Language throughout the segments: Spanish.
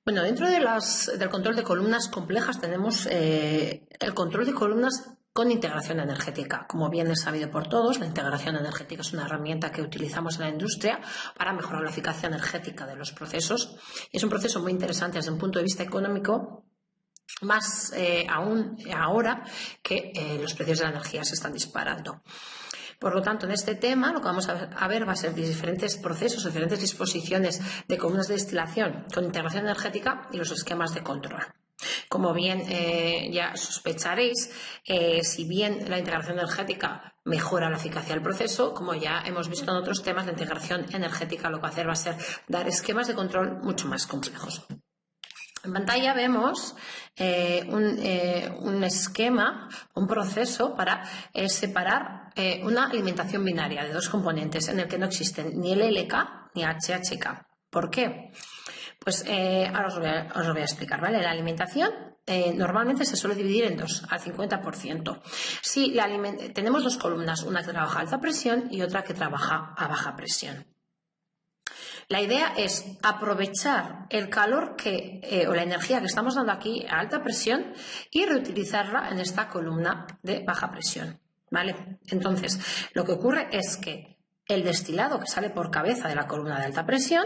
Bueno, dentro de del control de columnas complejas tenemos el control de columnas con integración energética. Como bien es sabido por todos, la integración energética es una herramienta que utilizamos en la industria para mejorar la eficacia energética de los procesos. Es un proceso muy interesante desde un punto de vista económico, más aún ahora que los precios de la energía se están disparando. Por lo tanto, en este tema lo que vamos a ver va a ser diferentes procesos, diferentes disposiciones de columnas de destilación con integración energética y los esquemas de control. Como bien ya sospecharéis, si bien la integración energética mejora la eficacia del proceso, como ya hemos visto en otros temas, la integración energética lo que va a hacer va a ser dar esquemas de control mucho más complejos. En pantalla vemos un esquema, un proceso para separar una alimentación binaria de dos componentes en el que no existen ni LLK ni HHK. ¿Por qué? Pues ahora os lo voy a explicar, ¿vale? La alimentación normalmente se suele dividir en dos, al 50%. Si tenemos dos columnas, una que trabaja a alta presión y otra que trabaja a baja presión. La idea es aprovechar el calor o la energía que estamos dando aquí a alta presión y reutilizarla en esta columna de baja presión, ¿vale? Entonces, lo que ocurre es que el destilado que sale por cabeza de la columna de alta presión,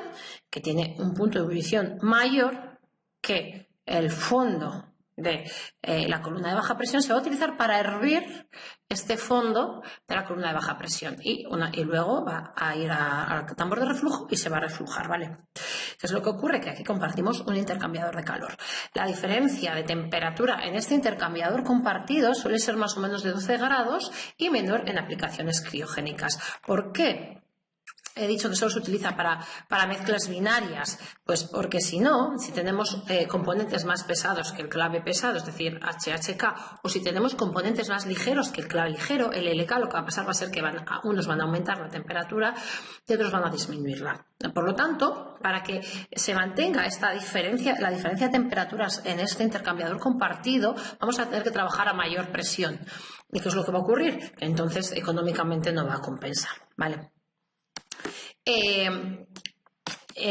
que tiene un punto de ebullición mayor que el fondo de la columna de baja presión, se va a utilizar para hervir este fondo de la columna de baja presión y luego va a ir al tambor de reflujo y se va a reflujar, ¿vale? ¿Qué es lo que ocurre? Que aquí compartimos un intercambiador de calor. La diferencia de temperatura en este intercambiador compartido suele ser más o menos de 12 grados y menor en aplicaciones criogénicas. ¿Por qué? He dicho que solo se utiliza para mezclas binarias, pues porque si tenemos componentes más pesados que el clave pesado, es decir, HHK, o si tenemos componentes más ligeros que el clave ligero, el LLK, lo que va a pasar va a ser que unos van a aumentar la temperatura y otros van a disminuirla. Por lo tanto, para que se mantenga la diferencia de temperaturas en este intercambiador compartido, vamos a tener que trabajar a mayor presión. ¿Y qué es lo que va a ocurrir? Que entonces económicamente no va a compensar, ¿vale?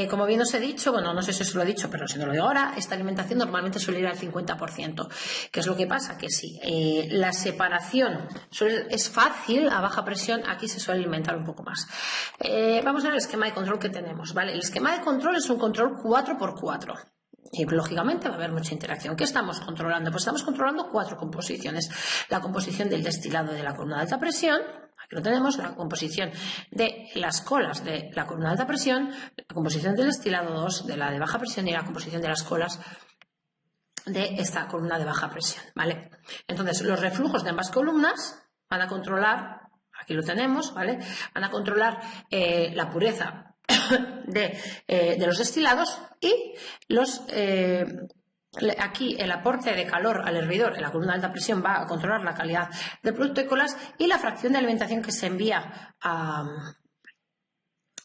Como bien os he dicho, bueno, no sé si os lo he dicho, pero si no lo digo ahora, esta alimentación normalmente suele ir al 50%. ¿Qué es lo que pasa? Que si la separación es fácil a baja presión, aquí se suele alimentar un poco más. Vamos a ver el esquema de control que tenemos, ¿vale? El esquema de control es un control 4x4. Y lógicamente va a haber mucha interacción. ¿Qué estamos controlando? Pues estamos controlando 4 composiciones. La composición del destilado de la columna de alta presión, aquí lo tenemos, la composición de las colas de la columna de alta presión, la composición del destilado 2 de la de baja presión y la composición de las colas de esta columna de baja presión, ¿vale? Entonces, los reflujos de ambas columnas van a controlar, aquí lo tenemos, ¿vale? Van a controlar la pureza de los destilados y aquí el aporte de calor al hervidor en la columna de alta presión va a controlar la calidad del producto de colas y la fracción de alimentación que se envía a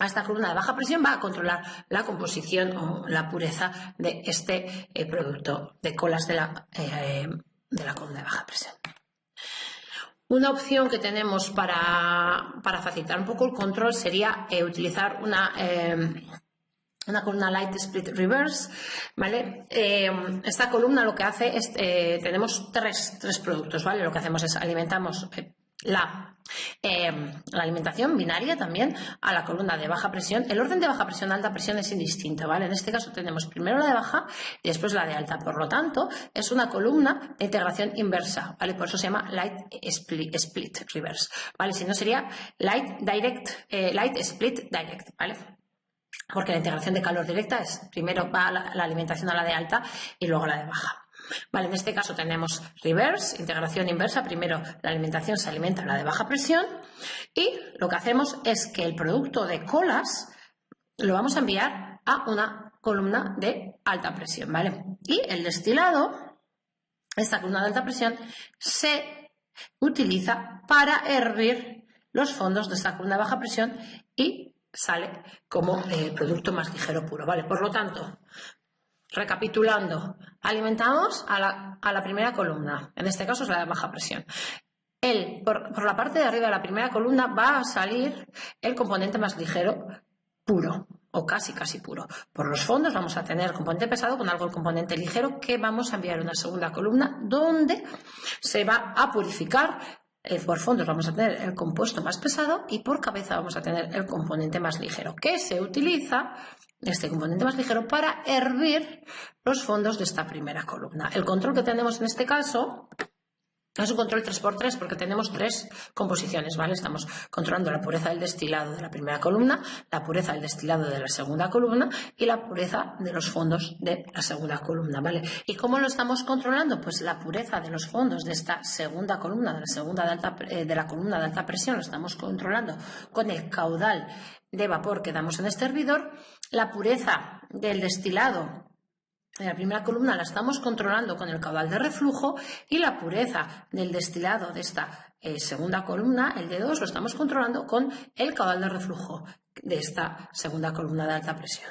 esta columna de baja presión va a controlar la composición o la pureza de este producto de colas de la columna de baja presión. Una opción que tenemos para facilitar un poco el control sería utilizar una columna Light Split Reverse, ¿vale? Esta columna lo que hace es, tenemos tres productos, ¿vale? Lo que hacemos es alimentamos la alimentación binaria también a la columna de baja presión. El orden de baja presión a alta presión es indistinto, ¿vale? En este caso tenemos primero la de baja y después la de alta. Por lo tanto, es una columna de integración inversa, ¿vale? Por eso se llama Light Split Reverse, ¿vale? Si no sería Light Split Direct, ¿vale? Porque la integración de calor directa es primero va la alimentación a la de alta y luego a la de baja. Vale, en este caso tenemos reverse, integración inversa. Primero la alimentación se alimenta a la de baja presión y lo que hacemos es que el producto de colas lo vamos a enviar a una columna de alta presión, ¿vale? Y el destilado, esta columna de alta presión, se utiliza para hervir los fondos de esta columna de baja presión y sale como producto más ligero puro, ¿vale? Por lo tanto, recapitulando, alimentamos a la primera columna, en este caso es la de baja presión. Por la parte de arriba de la primera columna va a salir el componente más ligero puro, o casi puro. Por los fondos vamos a tener el componente pesado con algo el componente ligero que vamos a enviar a una segunda columna donde se va a purificar. Por fondos vamos a tener el compuesto más pesado y por cabeza vamos a tener el componente más ligero, que se utiliza este componente más ligero para hervir los fondos de esta primera columna. El control que tenemos en este caso es un control 3×3 porque tenemos 3 composiciones, ¿vale? Estamos controlando la pureza del destilado de la primera columna, la pureza del destilado de la segunda columna y la pureza de los fondos de la segunda columna, ¿vale? ¿Y cómo lo estamos controlando? Pues la pureza de los fondos de esta segunda columna, de la columna de alta presión, lo estamos controlando con el caudal de vapor que damos en este hervidor. La pureza del destilado en la primera columna la estamos controlando con el caudal de reflujo y la pureza del destilado de esta segunda columna, el D2, lo estamos controlando con el caudal de reflujo de esta segunda columna de alta presión.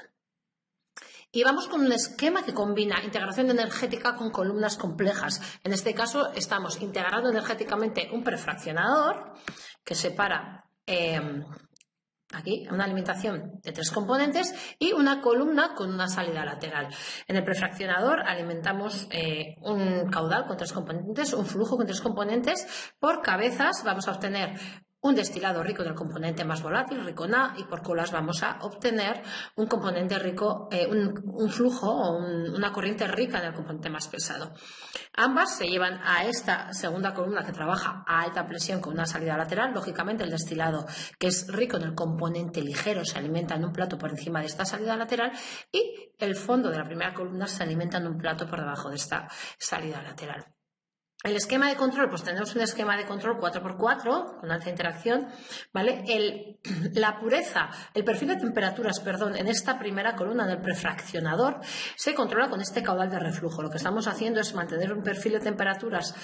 Y vamos con un esquema que combina integración energética con columnas complejas. En este caso estamos integrando energéticamente un prefraccionador que separa aquí una alimentación de 3 componentes y una columna con una salida lateral. En el prefraccionador alimentamos un caudal con 3 componentes, un flujo con 3 componentes. Por cabezas vamos a obtener un destilado rico del componente más volátil, rico en A, y por colas vamos a obtener un componente rico, un flujo o una corriente rica en el componente más pesado. Ambas se llevan a esta segunda columna que trabaja a alta presión con una salida lateral. Lógicamente el destilado, que es rico en el componente ligero, se alimenta en un plato por encima de esta salida lateral y el fondo de la primera columna se alimenta en un plato por debajo de esta salida lateral. El esquema de control, pues tenemos un esquema de control 4×4 con alta interacción, ¿vale? La pureza, el perfil de temperaturas, perdón, en esta primera columna del prefraccionador se controla con este caudal de reflujo. Lo que estamos haciendo es mantener un perfil de temperaturas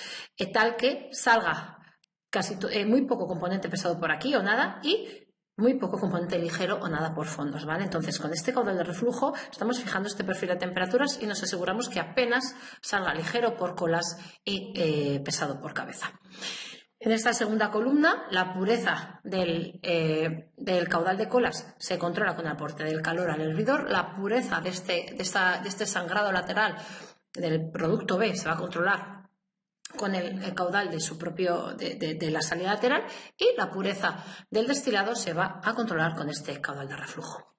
tal que salga muy poco componente pesado por aquí o nada y muy poco componente ligero o nada por fondos, ¿vale? Entonces, con este caudal de reflujo estamos fijando este perfil de temperaturas y nos aseguramos que apenas salga ligero por colas y pesado por cabeza. En esta segunda columna, la pureza del caudal de colas se controla con el aporte del calor al hervidor. La pureza de este sangrado lateral del producto B se va a controlar con el caudal de su propio de la salida lateral y la pureza del destilado se va a controlar con este caudal de reflujo.